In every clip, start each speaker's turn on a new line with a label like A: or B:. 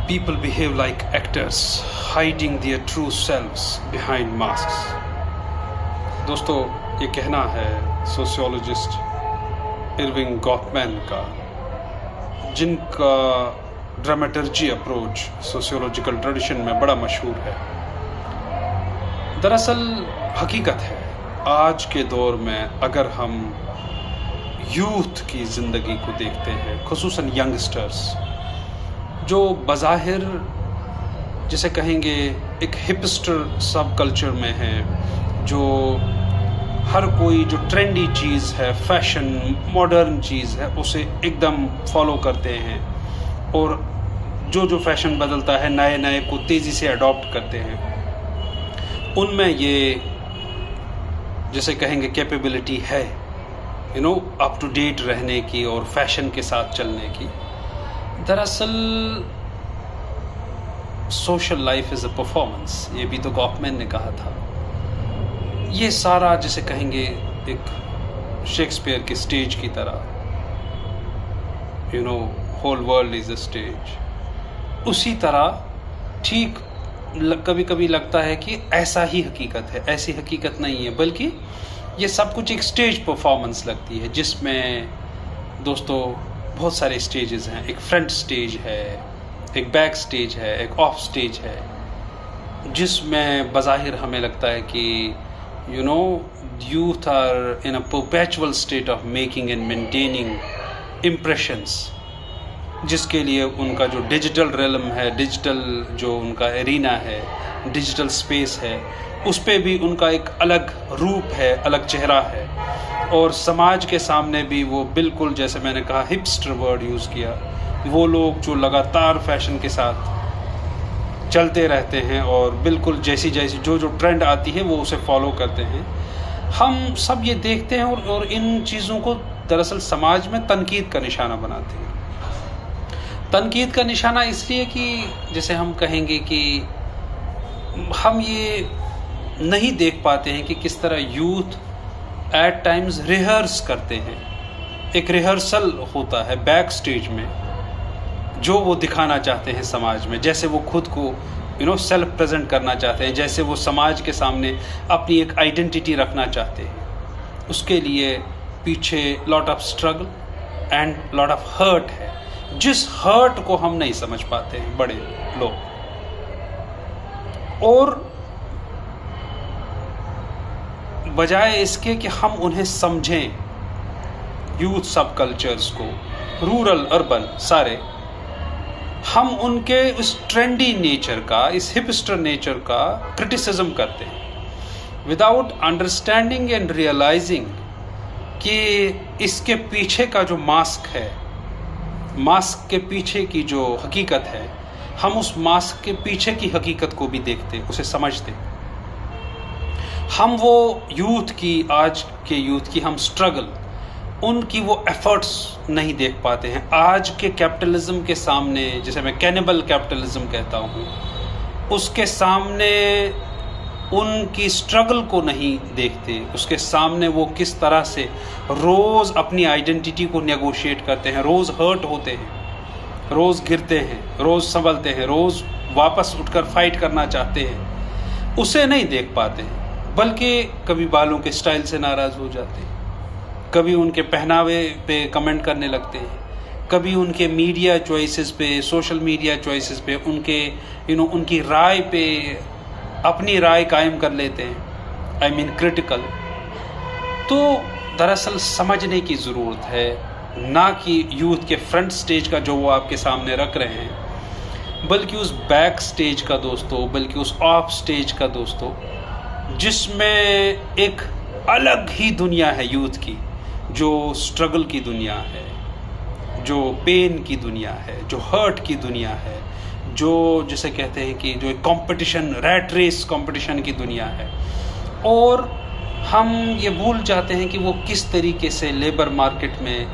A: People behave like actors, hiding their true selves behind masks. दोस्तों, ये कहना है सोशियोलॉजिस्ट इरविंग गॉफमैन का, जिनका ड्रामेटर्जी अप्रोच सोशियोलॉजिकल ट्रेडिशन में बड़ा मशहूर है। दरअसल हकीकत है, आज के दौर में अगर हम यूथ की ज़िंदगी को देखते हैं, खुसूसन यंगस्टर्स जो बज़ाहिर जिसे कहेंगे एक हिपस्टर सब कल्चर में है, जो हर कोई जो ट्रेंडी चीज़ है, फैशन मॉडर्न चीज़ है, उसे एकदम फॉलो करते हैं और जो फैशन बदलता है नए नए को तेज़ी से अडॉप्ट करते हैं। उनमें ये जिसे कहेंगे कैपेबिलिटी है अप टू डेट रहने की और फैशन के साथ चलने की। दरअसल social life is a performance, ये भी तो गॉफमैन ने कहा था। ये सारा जिसे कहेंगे एक शेक्सपियर के स्टेज की तरह, whole world is a stage, उसी तरह ठीक कभी कभी लगता है कि ऐसा ही हकीकत है। ऐसी हकीकत नहीं है, बल्कि ये सब कुछ एक स्टेज परफॉर्मेंस लगती है, जिसमें दोस्तों बहुत सारे स्टेजेस हैं। एक फ्रंट स्टेज है, एक बैक स्टेज है, एक ऑफ स्टेज है, जिसमें बज़ाहिर हमें लगता है कि youth are in a perpetual state of making and maintaining impressions, जिसके लिए उनका जो डिजिटल रेलम है, डिजिटल जो उनका एरिना है, डिजिटल स्पेस है, उस पे भी उनका एक अलग रूप है, अलग चेहरा है। और समाज के सामने भी वो बिल्कुल, जैसे मैंने कहा हिपस्टर वर्ड यूज़ किया, वो लोग जो लगातार फैशन के साथ चलते रहते हैं और बिल्कुल जैसी जो ट्रेंड आती है वो उसे फॉलो करते हैं। हम सब ये देखते हैं और इन चीज़ों को दरअसल समाज में तनकीद का निशाना बनाते हैं। तनकीद का निशाना इसलिए कि जैसे हम कहेंगे कि हम ये नहीं देख पाते हैं कि किस तरह यूथ एट टाइम्स रिहर्स करते हैं। एक रिहर्सल होता है बैक स्टेज में, जो वो दिखाना चाहते हैं समाज में, जैसे वो खुद को सेल्फ प्रेजेंट करना चाहते हैं, जैसे वो समाज के सामने अपनी एक आइडेंटिटी रखना चाहते हैं। उसके लिए पीछे lot of struggle and lot of hurt है, जिस हर्ट को हम नहीं समझ पाते हैं बड़े लोग। और बजाय इसके कि हम उन्हें समझें, यूथ सब कल्चर्स को, रूरल अर्बन सारे, हम उनके इस ट्रेंडी नेचर का, इस हिपस्टर नेचर का क्रिटिसिज्म करते हैं विदाउट अंडरस्टैंडिंग एंड रियलाइजिंग कि इसके पीछे का जो मास्क है, मास्क के पीछे की जो हकीकत है, हम उस मास्क के पीछे की हकीकत को भी देखते, उसे समझते। हम वो यूथ की, आज के यूथ की हम स्ट्रगल, उनकी वो एफर्ट्स नहीं देख पाते हैं। आज के कैपिटलिज्म के सामने, जिसे मैं कैनिबल कैपिटलिज्म कहता हूँ, उसके सामने उनकी स्ट्रगल को नहीं देखते। उसके सामने वो किस तरह से रोज़ अपनी आइडेंटिटी को नेगोशिएट करते हैं, रोज़ हर्ट होते हैं, रोज़ गिरते हैं, रोज़ संभलते हैं, रोज़ वापस उठकर फाइट करना चाहते हैं, उसे नहीं देख पाते हैं। बल्कि कभी बालों के स्टाइल से नाराज़ हो जाते हैं, कभी उनके पहनावे पे कमेंट करने लगते हैं, कभी उनके मीडिया चॉइसेस पे, सोशल मीडिया चॉइसेस पे, उनके उनकी राय पे अपनी राय कायम कर लेते हैं, आई मीन क्रिटिकल। तो दरअसल समझने की ज़रूरत है, ना कि यूथ के फ्रंट स्टेज का जो वो आपके सामने रख रहे हैं, बल्कि उस बैक स्टेज का दोस्तों, बल्कि उस ऑफ स्टेज का दोस्तों, जिसमें एक अलग ही दुनिया है यूथ की, जो स्ट्रगल की दुनिया है, जो पेन की दुनिया है, जो हर्ट की दुनिया है, जो जिसे कहते हैं कि जो एक कंपटीशन, रैट रेस कंपटीशन की दुनिया है। और हम ये भूल जाते हैं कि वो किस तरीके से लेबर मार्केट में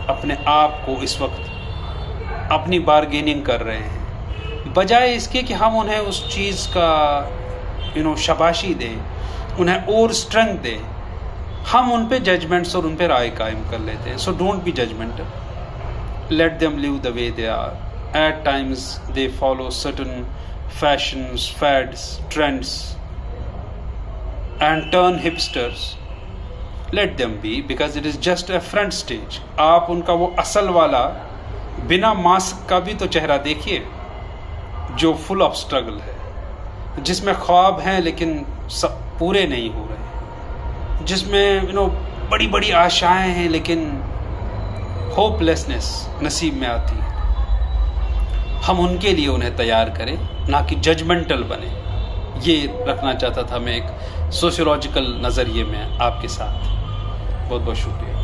A: अपने आप को इस वक्त अपनी बार्गेनिंग कर रहे हैं, बजाय इसके कि हम उन्हें उस चीज़ का शाबाशी दें, उन्हें और स्ट्रेंथ दें। हम उन पे जजमेंट्स और उन पे राय कायम कर लेते हैं। So don't be judgemental, let them live the way they are. At times they follow certain fashions, fads, trends and turn hipsters. Let them be, because it is just a front stage. आप उनका वो असल वाला बिना mask का भी तो चेहरा देखिए, जो फुल ऑफ स्ट्रगल है, जिसमें ख्वाब हैं लेकिन सब पूरे नहीं हो रहे, जिसमें बड़ी बड़ी आशाएं हैं लेकिन होपलेसनेस नसीब में आती है। हम उनके लिए उन्हें तैयार करें, ना कि जजमेंटल बने। ये रखना चाहता था मैं एक सोशियोलॉजिकल नज़रिए में आपके साथ। बहुत बहुत शुक्रिया।